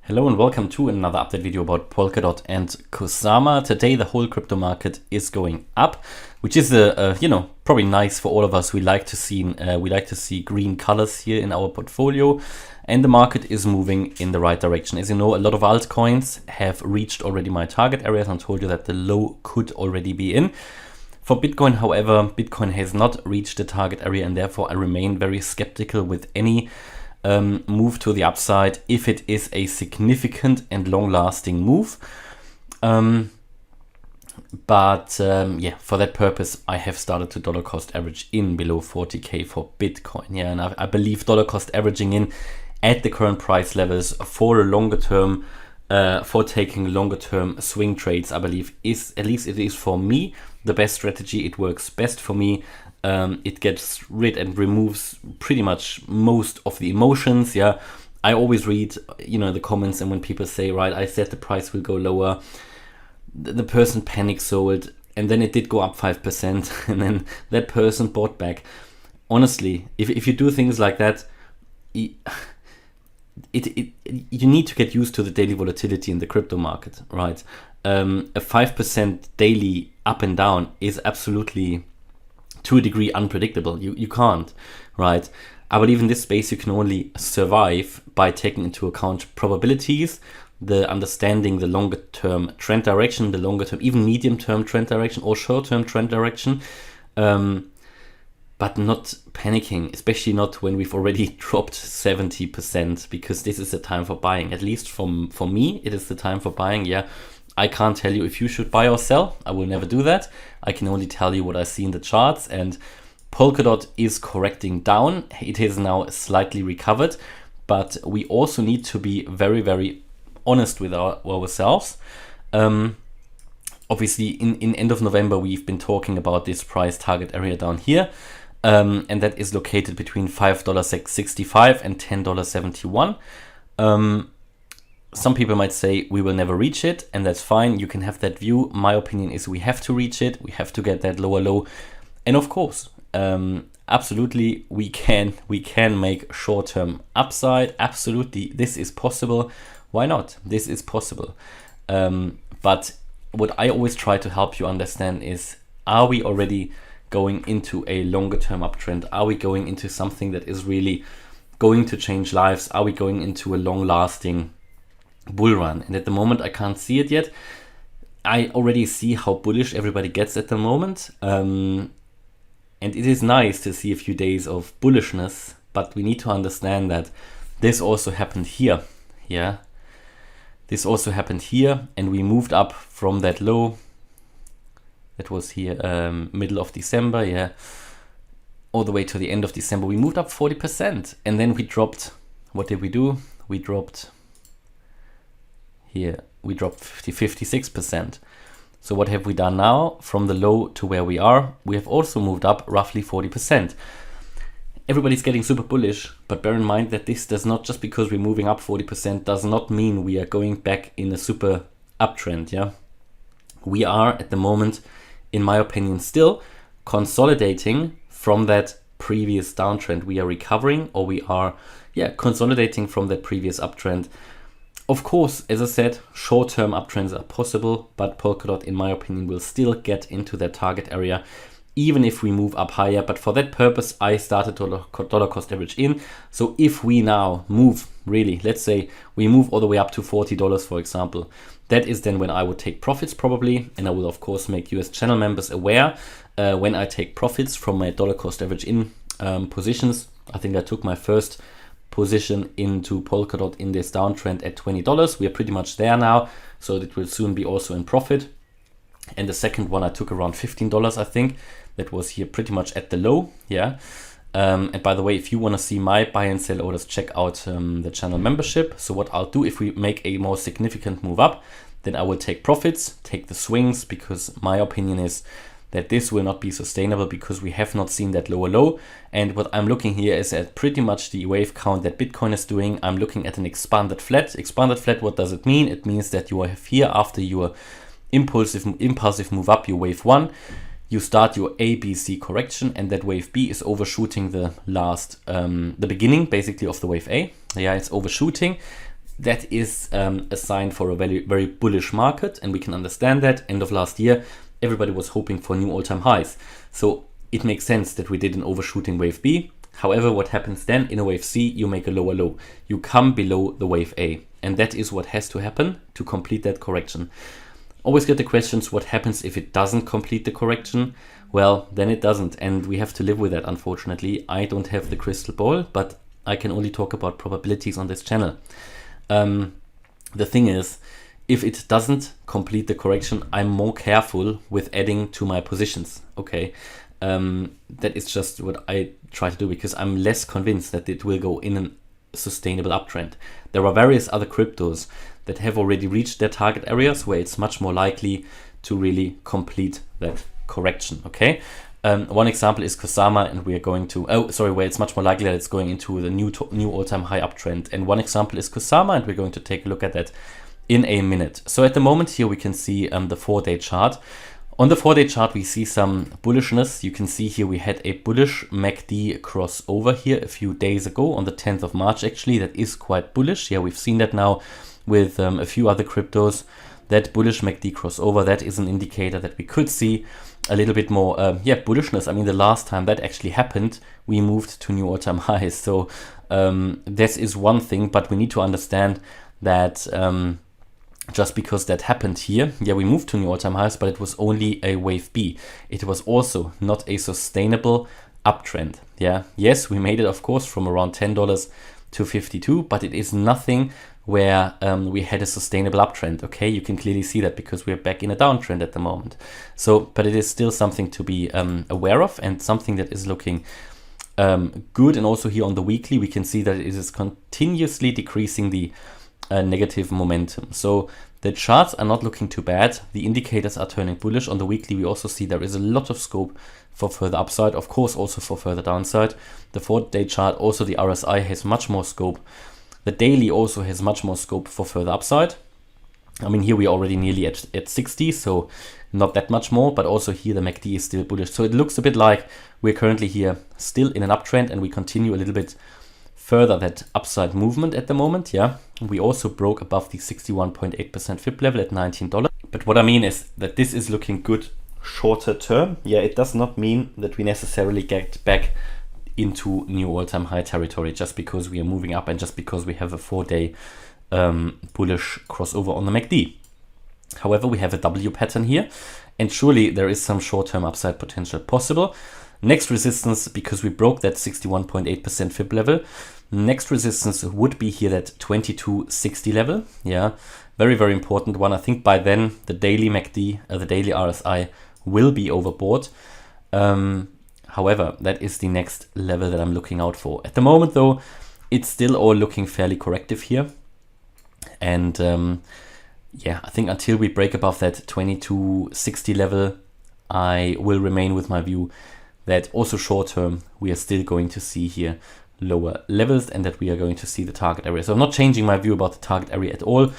Hello and welcome to another update video about Polkadot and Kusama. Today the whole crypto market is going up, which is probably nice for all of us. We like to see green colors here in our portfolio, and the market is moving in the right direction. As you know, a lot of altcoins have reached already my target areas and told you that the low could already be in. For Bitcoin, however, Bitcoin has not reached the target area, and therefore I remain very skeptical with any move to the upside if it is a significant and long-lasting move. For that purpose, I have started to dollar cost average in below 40k for Bitcoin. And I believe dollar cost averaging in at the current price levels for a longer term, for taking longer term swing trades, I believe is, at least it is for me, the best strategy. It works best for me. It gets rid and removes pretty much most of the emotions. I always read the comments, and when people say, right, I said the price will go lower, the person panic sold, and then it did go up 5%, and then that person bought back. Honestly, if you do things like that, you need to get used to the daily volatility in the crypto market, right? A 5% daily up and down is absolutely, to a degree, unpredictable. You can't, right? I believe in this space you can only survive by taking into account probabilities, the understanding the longer term trend direction, the longer term, even medium term trend direction or short term trend direction, but not panicking, especially not when we've already dropped 70%, because this is the time for buying. At least for me, it is the time for buying. I can't tell you if you should buy or sell. I will never do that. I can only tell you what I see in the charts, and Polkadot is correcting down. It is now slightly recovered, but we also need to be very, very honest with ourselves. Obviously, in end of November, we've been talking about this price target area down here, and that is located between $5.65 and $10.71. Some people might say we will never reach it, and that's fine. You can have that view. My opinion is we have to reach it. We have to get that lower low. And of course, absolutely, we can make short-term upside. Absolutely, this is possible. Why not? This is possible. But what I always try to help you understand is, are we already going into a longer-term uptrend? Are we going into something that is really going to change lives? Are we going into a long-lasting bull run? And at the moment I can't see it yet. I already see how bullish everybody gets at the moment, and it is nice to see a few days of bullishness, but we need to understand that this also happened here. This also happened here, and we moved up from that low that was here middle of December, all the way to the end of December. We moved up 40%, and then we dropped. What did we do? We dropped here, we dropped 56%. So what have we done now? From the low to where we are, we have also moved up roughly 40%. Everybody's getting super bullish, but bear in mind that this does not, just because we're moving up 40%, does not mean we are going back in a super uptrend. We are at the moment, in my opinion, still consolidating from that previous downtrend. We are recovering, or we are consolidating from that previous uptrend. Of course, as I said, short-term uptrends are possible, but Polkadot, in my opinion, will still get into that target area, even if we move up higher. But for that purpose, I started dollar cost average in. So if we now move, really, let's say we move all the way up to $40, for example, that is then when I would take profits probably, and I will of course make US channel members aware when I take profits from my dollar cost average in positions. I think I took my first position into Polkadot in this downtrend at $20. We are pretty much there now, so it will soon be also in profit. And the second one I took around $15, I think. That was here pretty much at the low. And by the way, if you want to see my buy and sell orders, check out the channel membership. So what I'll do, if we make a more significant move up, then I will take profits, take the swings, because my opinion is that this will not be sustainable, because we have not seen that lower low. And what I'm looking here is at pretty much the wave count that Bitcoin is doing. I'm looking at an expanded flat. Expanded flat, what does it mean? It means that you are here after your impulsive move up, your wave one. You start your A, B, C correction, and that wave B is overshooting the beginning basically of the wave A. It's overshooting. that is a sign for a very, very bullish market, and we can understand that. End of last year, everybody was hoping for new all-time highs. So it makes sense that we did an overshooting wave B. However, what happens then in a wave C, you make a lower low. You come below the wave A, and that is what has to happen to complete that correction. Always get the questions, what happens if it doesn't complete the correction? Well, then it doesn't, and we have to live with that, unfortunately. I don't have the crystal ball, but I can only talk about probabilities on this channel. The thing is, if it doesn't complete the correction, I'm more careful with adding to my positions, okay? That is just what I try to do, because I'm less convinced that it will go in a sustainable uptrend. There are various other cryptos that have already reached their target areas where it's much more likely to really complete that correction, okay? One example is Kusama, and we are going to, where it's much more likely that it's going into the new all-time high uptrend. And one example is Kusama, and we're going to take a look at that in a minute. So at the moment here, we can see the 4-day chart. On the 4-day chart, we see some bullishness. You can see here we had a bullish MACD crossover here a few days ago on the 10th of March, actually. That is quite bullish. Yeah, we've seen that now with a few other cryptos. That bullish MACD crossover, that is an indicator that we could see a little bit more bullishness. I mean, the last time that actually happened, we moved to new all-time highs. So this is one thing, but we need to understand that just because that happened here, yeah, we moved to new all-time highs, but it was only a wave B. It was also not a sustainable uptrend. Yeah, yes, we made it, of course, from around $10 to 52, but it is nothing where we had a sustainable uptrend. Okay, you can clearly see that because we're back in a downtrend at the moment. So, but it is still something to be aware of, and something that is looking good. And also here on the weekly, we can see that it is continuously decreasing the negative momentum. So the charts are not looking too bad. The indicators are turning bullish. On the weekly, we also see there is a lot of scope for further upside, of course, also for further downside. The 4-day chart, also the RSI, has much more scope. The daily also has much more scope for further upside. I mean, here we're already nearly at 60, so not that much more, but also here the MACD is still bullish. So it looks a bit like we're currently here still in an uptrend, and we continue a little bit further that upside movement at the moment. Yeah, we also broke above the 61.8% FIB level at $19. But what I mean is that this is looking good shorter term. Yeah, it does not mean that we necessarily get back into new all-time high territory just because we are moving up and just because we have a 4-day bullish crossover on the MACD. However, we have a W pattern here, and surely there is some short-term upside potential possible. Next resistance, because we broke that 61.8% FIB level, next resistance would be here that 2260 level. Yeah, very, very important one. I think by then the daily MACD, the daily RSI will be overbought. However, that is the next level that I'm looking out for. At the moment, though, it's still all looking fairly corrective here. And yeah, I think until we break above that 2260 level, I will remain with my view that also short term, we are still going to see here lower levels, and that we are going to see the target area. So I'm not changing my view about the target area at all.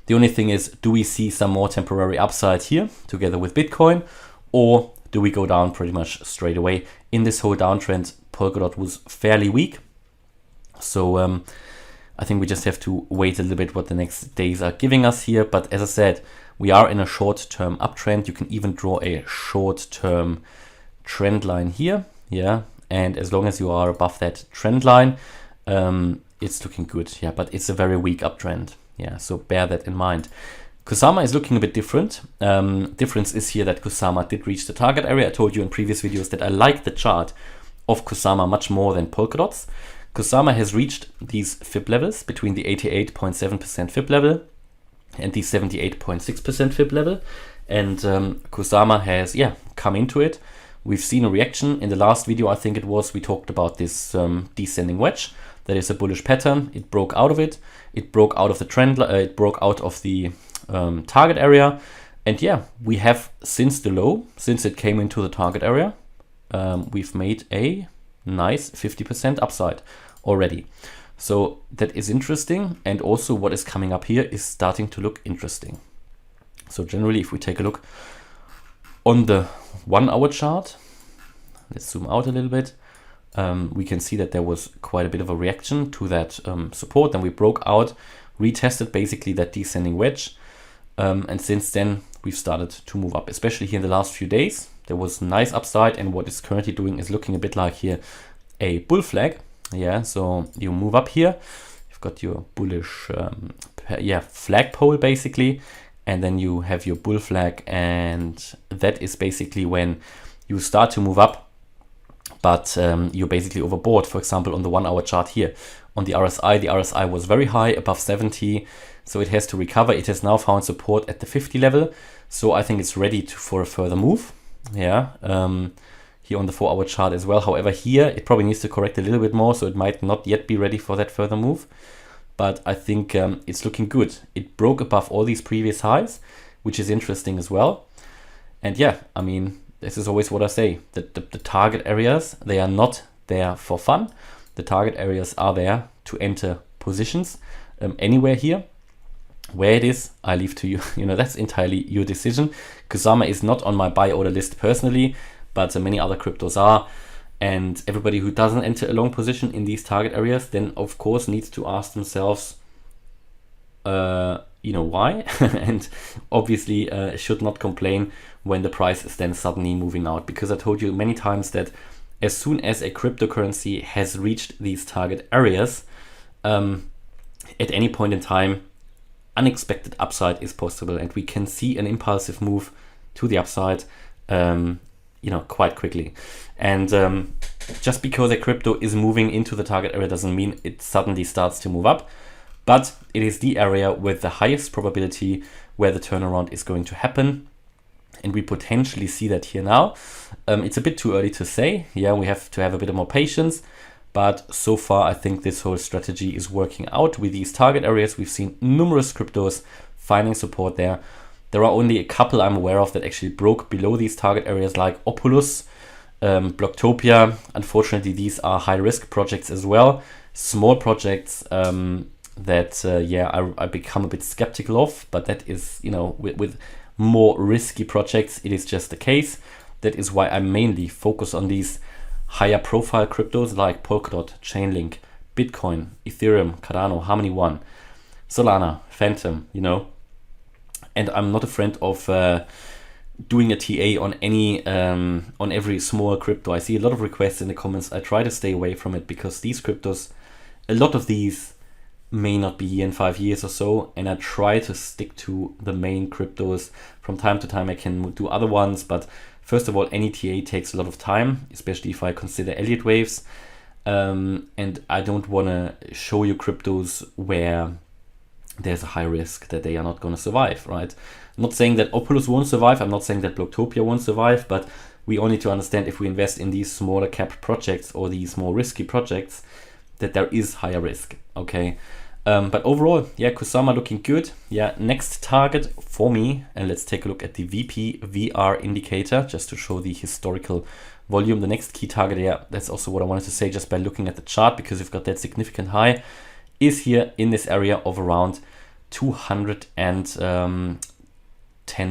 The only thing is, do we see some more temporary upside here together with Bitcoin, or do we go down pretty much straight away? In this whole downtrend, Polkadot was fairly weak. So I think we just have to wait a little bit what the next days are giving us here. But as I said, we are in a short-term uptrend. You can even draw a short-term trend line here. Yeah, and as long as you are above that trend line, it's looking good. Yeah, but it's a very weak uptrend. Yeah, so bear that in mind. Kusama is looking a bit different. Difference is here that Kusama did reach the target area. I told you in previous videos that I like the chart of Kusama much more than Polkadot's. Kusama has reached these FIB levels between the 88.7% FIB level and the 78.6% FIB level. And Kusama has, come into it. We've seen a reaction. In the last video, I think it was, we talked about this descending wedge. That is a bullish pattern. It broke out of it. It broke out of the trend. It broke out of the target area. And yeah, we have since the low, since it came into the target area, we've made a nice 50% upside already. So that is interesting. And also what is coming up here is starting to look interesting. So generally, if we take a look on the 1 hour chart, let's zoom out a little bit. We can see that there was quite a bit of a reaction to that support. Then we broke out retested basically that descending wedge. And since then, we've started to move up, especially here in the last few days. There was nice upside, and what it's currently doing is looking a bit like here a bull flag. Yeah, so you move up here, you've got your bullish flagpole basically, and then you have your bull flag, and that is basically when you start to move up, but you're basically overbought. For example, on the 1 hour chart here, on the RSI was very high, above 70, so it has to recover. It has now found support at the 50 level, so I think it's ready for a further move. Yeah, here on the 4 hour chart as well. However, here it probably needs to correct a little bit more, so it might not yet be ready for that further move. But I think it's looking good. It broke above all these previous highs, which is interesting as well. And yeah, I mean, this is always what I say, that the target areas, they are not there for fun. The target areas are there to enter positions anywhere here. Where it is, I leave to you. You know, that's entirely your decision. Kusama is not on my buy order list personally, but many other cryptos are. And everybody who doesn't enter a long position in these target areas, then of course needs to ask themselves, why? And obviously should not complain when the price is then suddenly moving out. Because I told you many times that as soon as a cryptocurrency has reached these target areas, at any point in time, unexpected upside is possible, and we can see an impulsive move to the upside quite quickly. And just because a crypto is moving into the target area doesn't mean it suddenly starts to move up, but it is the area with the highest probability where the turnaround is going to happen, and we potentially see that here now. It's a bit too early to say. Yeah, we have to have a bit more patience. But so far, I think this whole strategy is working out with these target areas. We've seen numerous cryptos finding support there. There are only a couple I'm aware of that actually broke below these target areas, like Opulus, Blocktopia. Unfortunately, these are high-risk projects as well. Small projects I become a bit skeptical of. But that is, with more risky projects, it is just the case. That is why I mainly focus on these higher profile cryptos like Polkadot, Chainlink, Bitcoin, Ethereum, Cardano, Harmony One, Solana, Phantom, And I'm not a friend of doing a TA on on every small crypto. I see a lot of requests in the comments. I try to stay away from it because these cryptos, a lot of these may not be here in 5 years or so, and I try to stick to the main cryptos. From time to time I can do other ones, but first of all, any TA takes a lot of time, especially if I consider Elliott waves. And I don't want to show you cryptos where there's a high risk that they are not going to survive, right? I'm not saying that Opulus won't survive. I'm not saying that Blocktopia won't survive, but we all need to understand if we invest in these smaller cap projects or these more risky projects, that there is higher risk, okay? But overall, yeah, Kusama looking good. Yeah, next target for me, and let's take a look at the VP-VR indicator just to show the historical volume. The next key target, yeah, that's also what I wanted to say just by looking at the chart, because we've got that significant high, is here in this area of around $210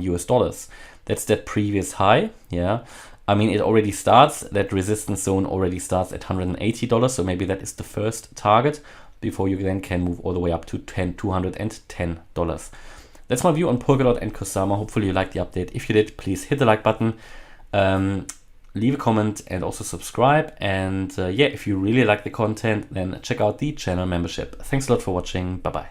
US. That's that previous high, yeah. I mean, it already starts, that resistance zone already starts at $180, so maybe that is the first target before you then can move all the way up to $210. That's my view on Polkadot and Kusama. Hopefully you liked the update. If you did, please hit the like button, leave a comment, and also subscribe. And if you really like the content, then check out the channel membership. Thanks a lot for watching. Bye-bye.